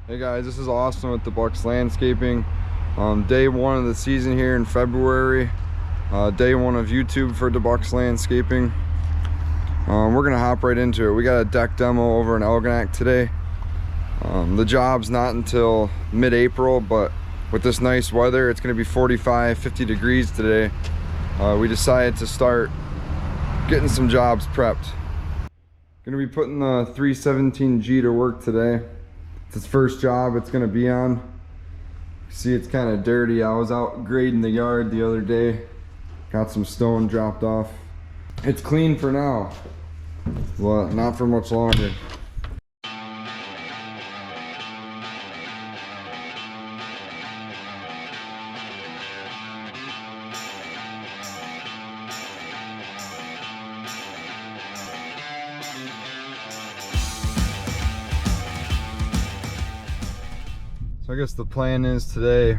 Hey guys, this is Austin with the Bucks Landscaping. Day one of the season here in February. Day one of YouTube for the Bucks Landscaping. We're gonna hop right into it. We got a deck demo over in Elginak today. The job's not until mid-April, but with this nice weather, it's gonna be 45, 50 degrees today. We decided to start getting some jobs prepped. Gonna be putting the 317G to work today. It's his first job it's gonna be on. See, it's kind of dirty. I was out grading the yard the other day. Got some stone dropped off. It's clean for now. Well, not for much longer. So I guess the plan is today,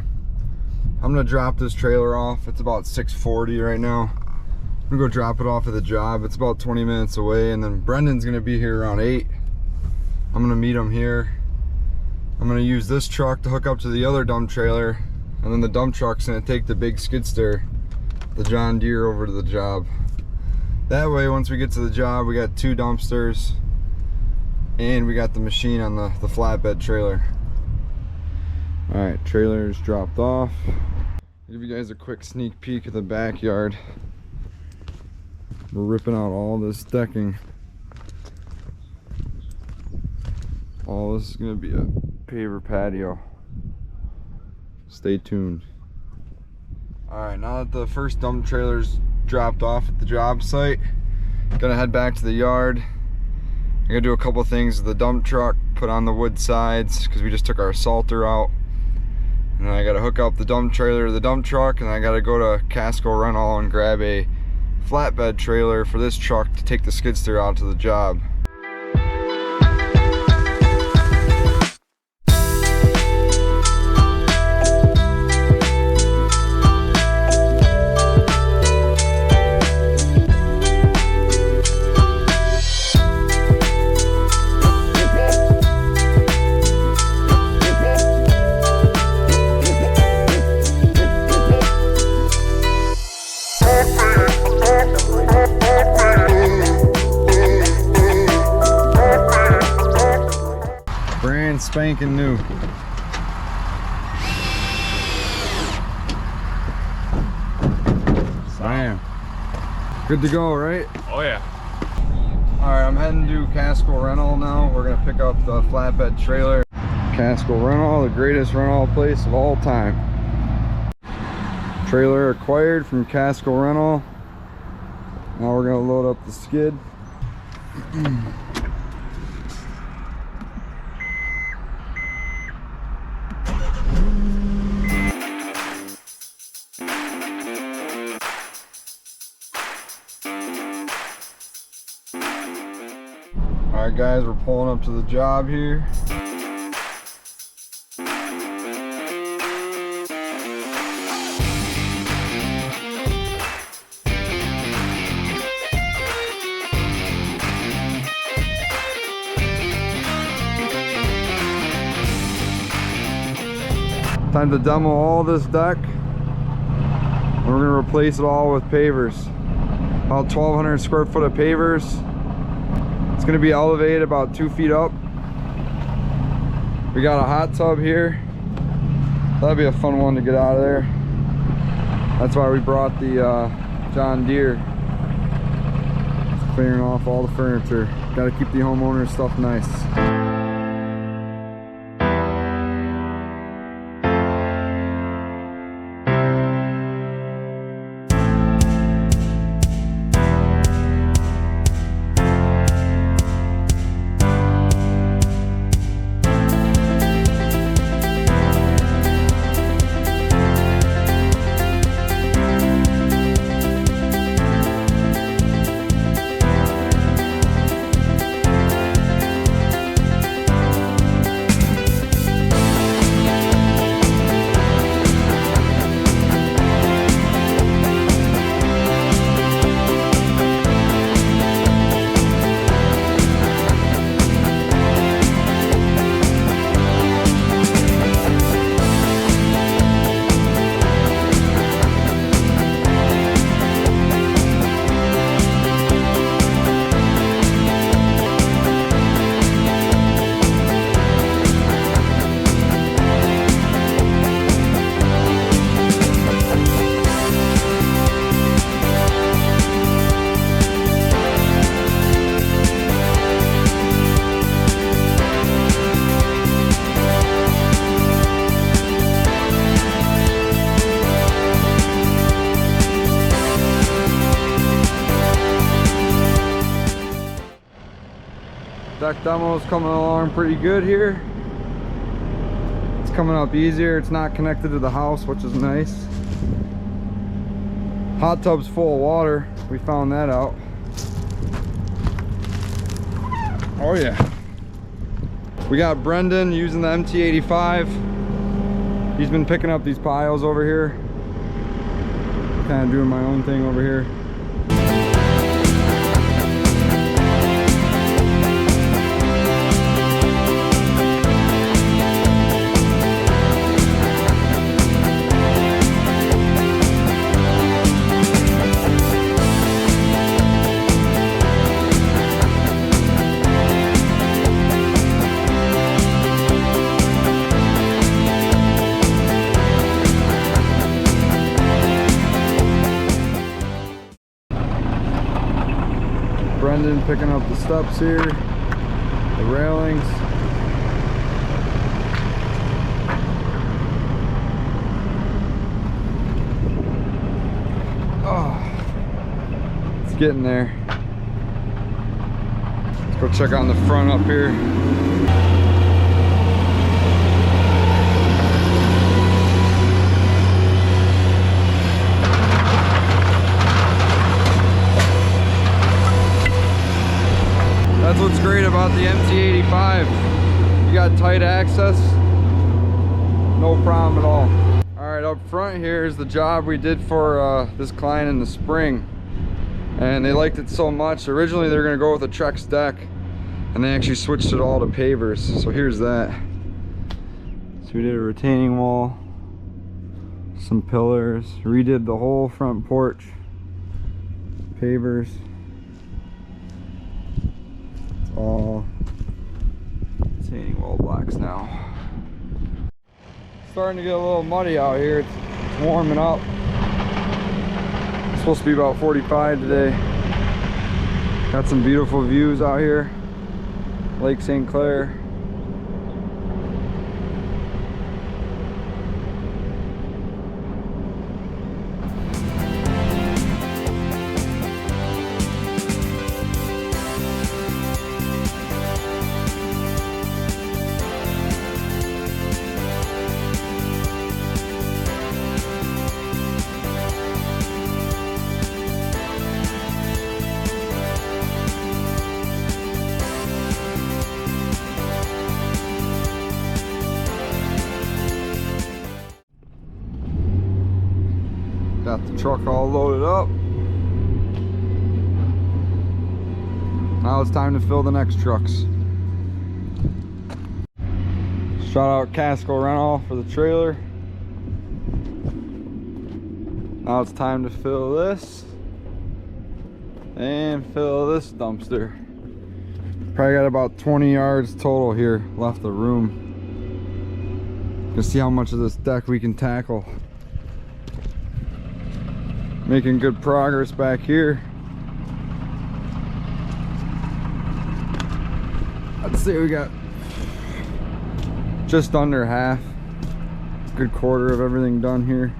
I'm gonna drop this trailer off. It's about 6:40 right now. I'm gonna go drop it off at the job. It's about 20 minutes away, and then Brendan's gonna be here around 8. I'm gonna meet him here. I'm gonna use this truck to hook up to the other dump trailer, and then the dump truck's gonna take the big Skidsteer, the John Deere, over to the job. That way, once we get to the job, we got 2 dumpsters, and we got the machine on the flatbed trailer. All right, trailer's dropped off. I'll give you guys a quick sneak peek of the backyard. We're ripping out all this decking. All this is gonna be a paver patio. Stay tuned. All right, now that the first dump trailer's dropped off at the job site, gonna head back to the yard. I'm gonna do a couple things with the dump truck, put on the wood sides, because we just took our salter out. And I gotta hook up the dump trailer to the dump truck, and I gotta go to Casco Rental and grab a flatbed trailer for this truck to take the skid steer out to the job. Brand spanking new. Bam. Good to go, right? Oh yeah. Alright, I'm heading to Casco Rental now. We're gonna pick up the flatbed trailer. Casco Rental, the greatest rental place of all time. Trailer acquired from Casco Rental. Now we're gonna load up the skid. Alright guys, we're pulling up to the job here. Time to demo all this deck. We're going to replace it all with pavers. About 1,200 square foot of pavers. It's going to be elevated about 2 feet up. We got a hot tub here. That'd be a fun one to get out of there. That's why we brought the John Deere. It's clearing off all the furniture. Got to keep the homeowner's stuff nice. Deck demo's coming along pretty good here. It's coming up easier. It's not connected to the house, which is nice. Hot tub's full of water. We found that out. Oh yeah. We got Brendan using the MT85. He's been picking up these piles over here. Kind of doing my own thing over here. Brendan picking up the steps here, the railings. Oh, it's getting there. Let's go check on the front up here. That's what's great about the MT85. You got tight access, no problem at all. All right, up front here is the job we did for this client in the spring. And they liked it so much. Originally they were gonna go with a Trex deck, and they actually switched it all to pavers. So here's that. So we did a retaining wall, some pillars, redid the whole front porch, pavers. All retaining wall blocks now. Starting to get a little muddy out here. It's warming up. It's supposed to be about 45 today. Got some beautiful views out here. Lake St. Clair. Got the truck all loaded up. Now it's time to fill the next trucks. Shout out Casco Rental for the trailer. Now it's time to fill this and fill this dumpster. Probably got about 20 yards total here left of room. Gonna see how much of this deck we can tackle. Making good progress back here. I'd say we got just under half, good quarter of everything done here.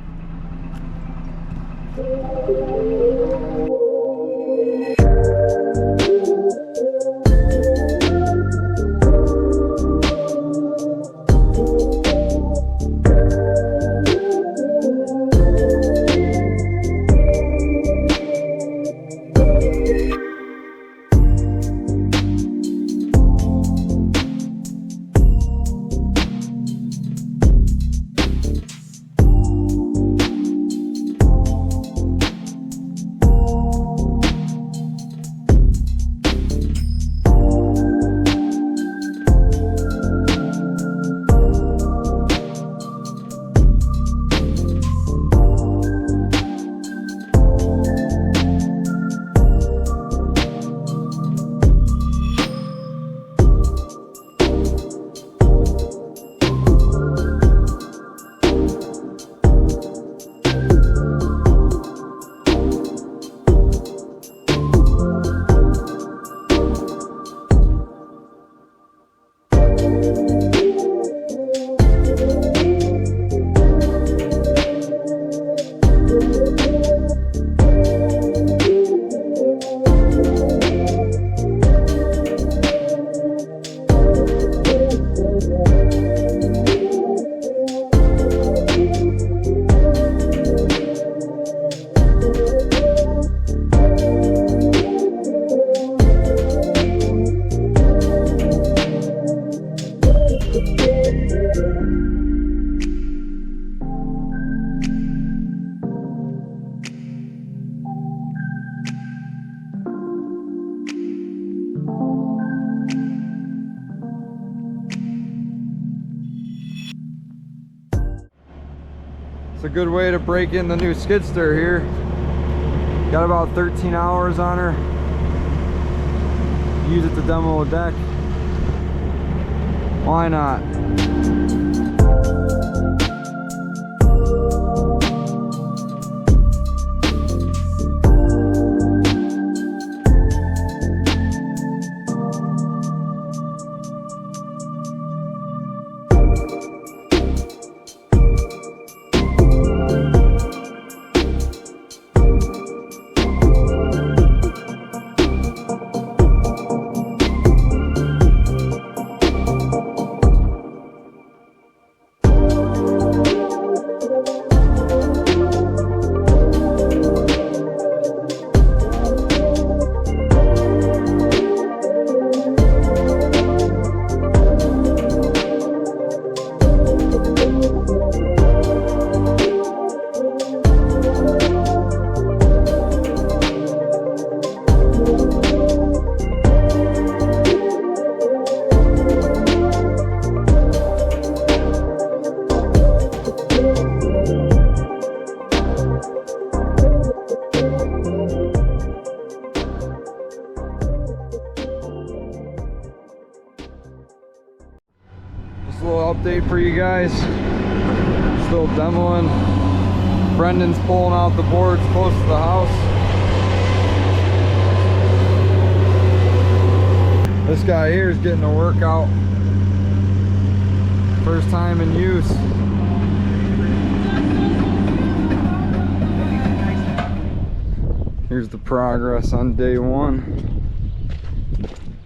a good way to break in the new Skidsteer here. Got about 13 hours on her. Use it to demo a deck. Why not? Just a little update for you guys. Still demoing. Brendan's pulling out the boards close to the house. This guy here is getting a workout. First time in use. Here's the progress on day one.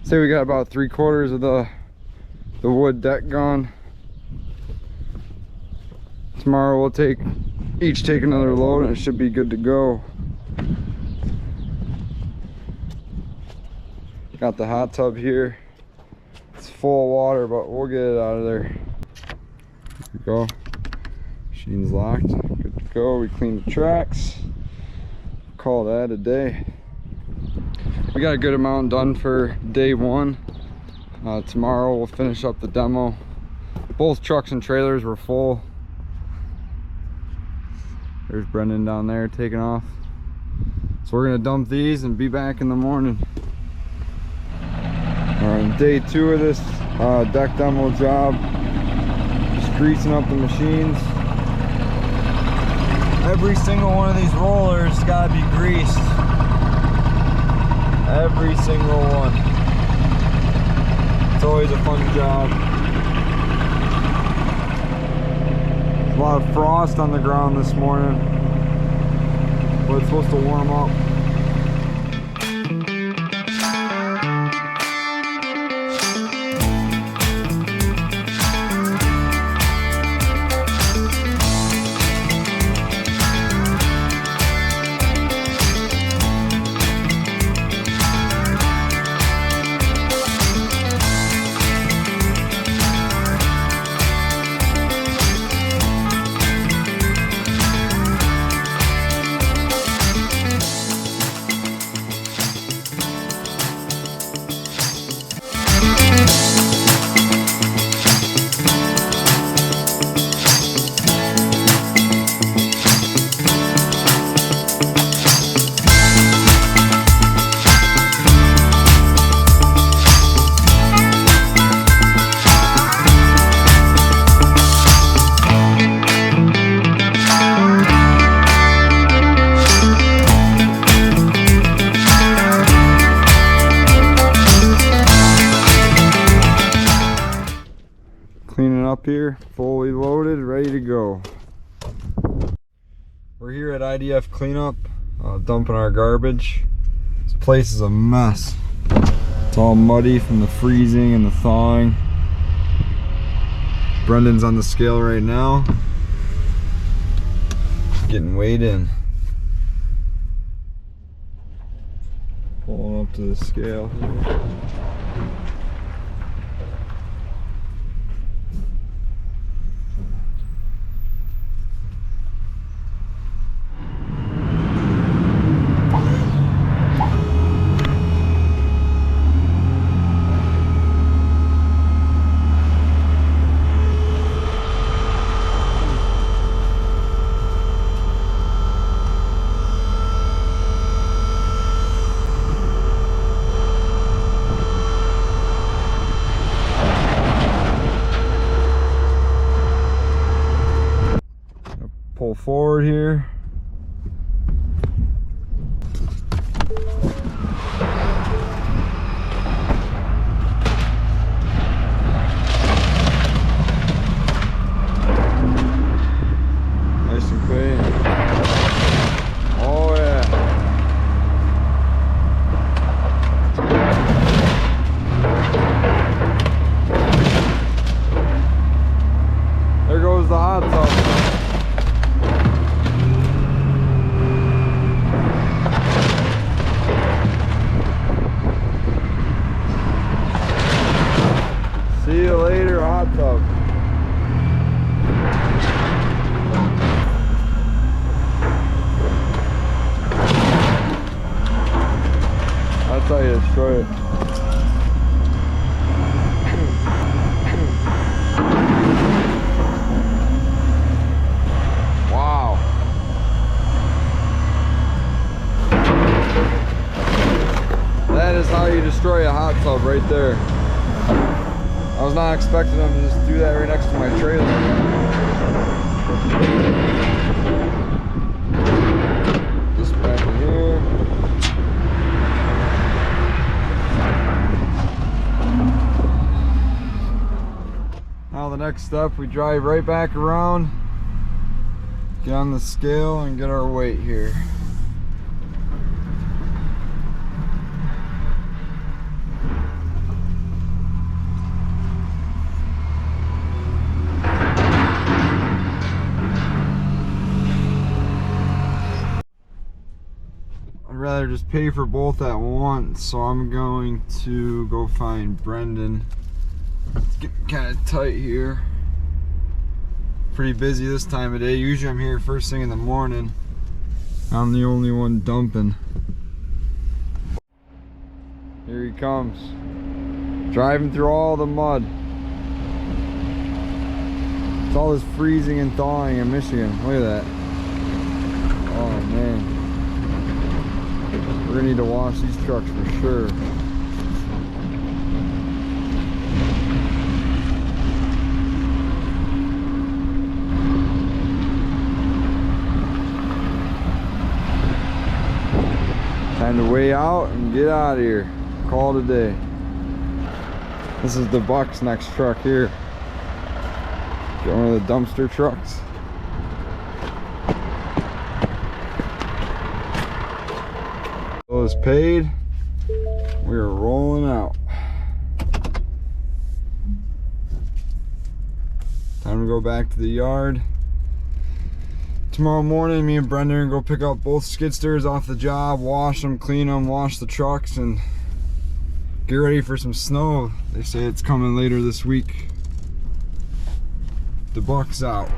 Say we got about 3/4 of the wood deck gone. Tomorrow we'll each take another load and it should be good to go. Got the hot tub here. It's full of water, but we'll get it out of there. There we go. Machine's locked. Good to go. We cleaned the tracks. Call that a day. We got a good amount done for day one. Tomorrow we'll finish up the demo. Both trucks and trailers were full. There's Brendan down there taking off. So we're gonna dump these and be back in the morning. On day two of this deck demo job, just greasing up the machines. Every single one of these rollers gotta be greased. Every single one. It's always a fun job. A lot of frost on the ground this morning, but it's supposed to warm up. Cleaning up here, fully loaded, ready to go. We're here at IDF cleanup, dumping our garbage. This place is a mess. It's all muddy from the freezing and the thawing. Brendan's on the scale right now, getting weighed in. Pulling up to the scale here. pull forward here. Nice and clean. Oh yeah. There goes the hot tub. See you later, hot tub. That's how you destroy it. Wow. That is how you destroy a hot tub right there. I was not expecting them to just do that right next to my trailer. This back in here. Now the next step, we drive right back around, get on the scale and get our weight here. I'd rather just pay for both at once, so I'm going to go find Brendan. It's getting kind of tight here. Pretty busy this time of day. Usually I'm here first thing in the morning. I'm the only one dumping. Here he comes. Driving through all the mud. It's all this freezing and thawing in Michigan. Look at that. Oh man. We're gonna need to wash these trucks for sure. Time to weigh out and get out of here. Call it a day. This is the Buck's next truck here. Get one of the dumpster trucks. Bill is paid. We are rolling out. Time to go back to the yard. Tomorrow morning, me and Brendan are gonna go pick up both skid steers off the job, wash them, clean them, wash the trucks, and get ready for some snow. They say it's coming later this week. The Buck's out.